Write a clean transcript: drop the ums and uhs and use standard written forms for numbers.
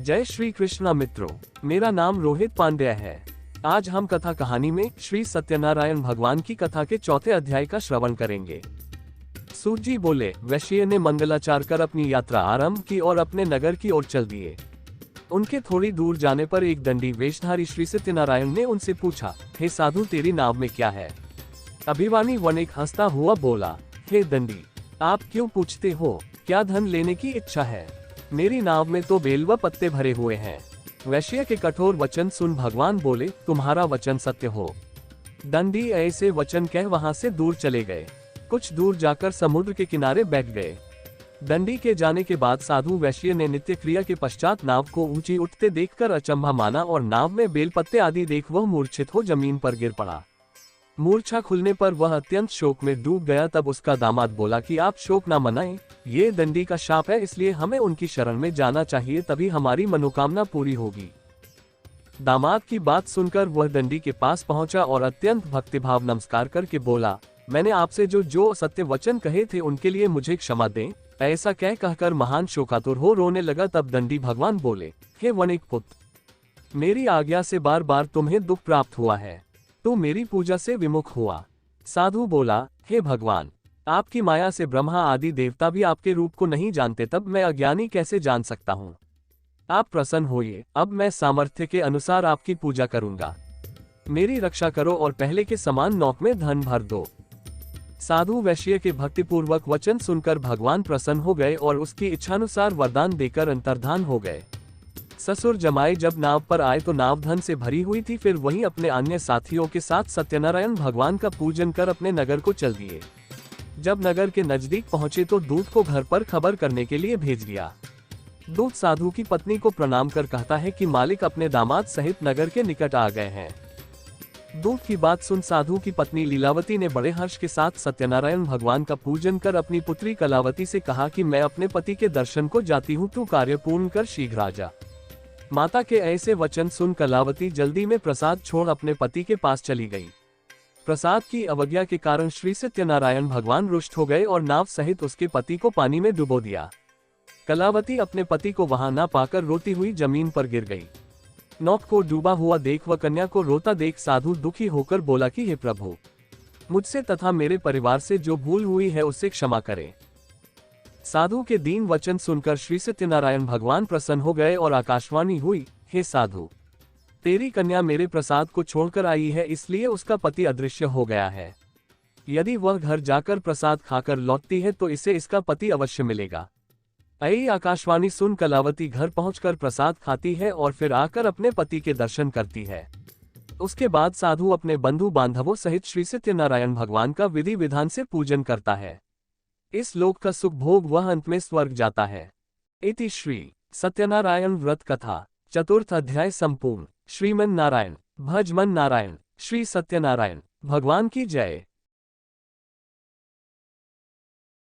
जय श्री कृष्णा मित्रों, मेरा नाम रोहित पांड्य है। आज हम कथा कहानी में श्री सत्यनारायण भगवान की कथा के चौथे अध्याय का श्रवण करेंगे। सूत जी बोले, वैश्य ने मंगलाचार कर अपनी यात्रा आरंभ की और अपने नगर की ओर चल दिए। उनके थोड़ी दूर जाने पर एक दंडी वेशधारी श्री सत्यनारायण ने उनसे पूछा, हे साधु, तेरी नाव में क्या है? अभिमानी वणिक हंसता हुआ बोला, हे दंडी, आप क्यों पूछते हो? क्या धन लेने की इच्छा है? मेरी नाव में तो बेल व पत्ते भरे हुए हैं। वैश्य के कठोर वचन सुन भगवान बोले, तुम्हारा वचन सत्य हो। दंडी ऐसे वचन कह वहां से दूर चले गए। कुछ दूर जाकर समुद्र के किनारे बैठ गए। दंडी के जाने के बाद साधु वैश्य ने नित्य क्रिया के पश्चात नाव को ऊंची उठते देखकर अचंभा माना और नाव में बेलपत्ते आदि देख वह मूर्छित हो जमीन पर गिर पड़ा। मूर्छा खुलने पर वह अत्यंत शोक में डूब गया। तब उसका दामाद बोला कि आप शोक न मनाएं, ये दंडी का शाप है, इसलिए हमें उनकी शरण में जाना चाहिए, तभी हमारी मनोकामना पूरी होगी। दामाद की बात सुनकर वह दंडी के पास पहुंचा और अत्यंत भक्तिभाव नमस्कार करके बोला, मैंने आपसे जो सत्य वचन कहे थे उनके लिए मुझे क्षमा दें। ऐसा कहकर महान शोकातुर हो रोने लगा। तब दंडी भगवान बोले, हे वणिक पुत्र, मेरी आज्ञा से बार बार तुम्हें दुख प्राप्त हुआ है, तो मेरी पूजा से विमुख हुआ। साधु बोला, हे भगवान, आपकी माया से ब्रह्मा आदि देवता भी आपके रूप को नहीं जानते, तब मैं अज्ञानी कैसे जान सकता हूँ? आप प्रसन्न होइए, अब मैं सामर्थ्य के अनुसार आपकी पूजा करूंगा। मेरी रक्षा करो और पहले के समान नौक में धन भर दो। साधु वैश्य के भक्तिपूर्वक वचन सुनकर भगवान प्रसन्न हो गए और उसकी इच्छानुसार वरदान देकर अंतर्धान हो गए। ससुर जमाई जब नाव पर आए तो नाव धन से भरी हुई थी। फिर वहीं अपने अन्य साथियों के साथ सत्यनारायण भगवान का पूजन कर अपने नगर को चल दिए। जब नगर के नजदीक पहुंचे तो दूत को घर पर खबर करने के लिए भेज दिया। दूत साधु की पत्नी को प्रणाम कर कहता है कि मालिक अपने दामाद सहित नगर के निकट आ गए हैं। दूत की बात सुन साधु की पत्नी लीलावती ने बड़े हर्ष के साथ सत्यनारायण भगवान का पूजन कर अपनी पुत्री कलावती से कहा कि मैं अपने पति के दर्शन को जाती हूँ, तू कार्य पूर्ण कर शीघ्र आ जा। माता के ऐसे वचन सुन कलावती जल्दी में प्रसाद छोड़ अपने पति के पास चली गई। प्रसाद की अवज्ञा के कारण श्री सत्यनारायण भगवान रुष्ट हो गए और नाव सहित उसके पति को पानी में डुबो दिया। कलावती अपने पति को वहां न पाकर रोती हुई जमीन पर गिर गई। नौक को डूबा हुआ देख व कन्या को रोता देख साधु दुखी होकर बोला कि हे प्रभु, मुझसे तथा मेरे परिवार से जो भूल हुई है उससे क्षमा करें। साधु के दीन वचन सुनकर श्री सत्यनारायण भगवान प्रसन्न हो गए और आकाशवाणी हुई, हे साधु, तेरी कन्या मेरे प्रसाद को छोड़कर आई है, इसलिए उसका पति अदृश्य हो गया है। यदि वह घर जाकर प्रसाद खाकर लौटती है तो इसे इसका पति अवश्य मिलेगा। यही आकाशवाणी सुन कलावती घर पहुंचकर प्रसाद खाती है और फिर आकर अपने पति के दर्शन करती है। उसके बाद साधु अपने बंधु बांधवों सहित श्री सत्यनारायण भगवान का विधि विधान से पूजन करता है। इस लोक का सुख भोग वह अंत में स्वर्ग जाता है। इति श्री सत्यनारायण व्रत कथा चतुर्थ अध्याय संपूर्ण। श्रीमन नारायण भज मन नारायण। श्री सत्यनारायण भगवान की जय।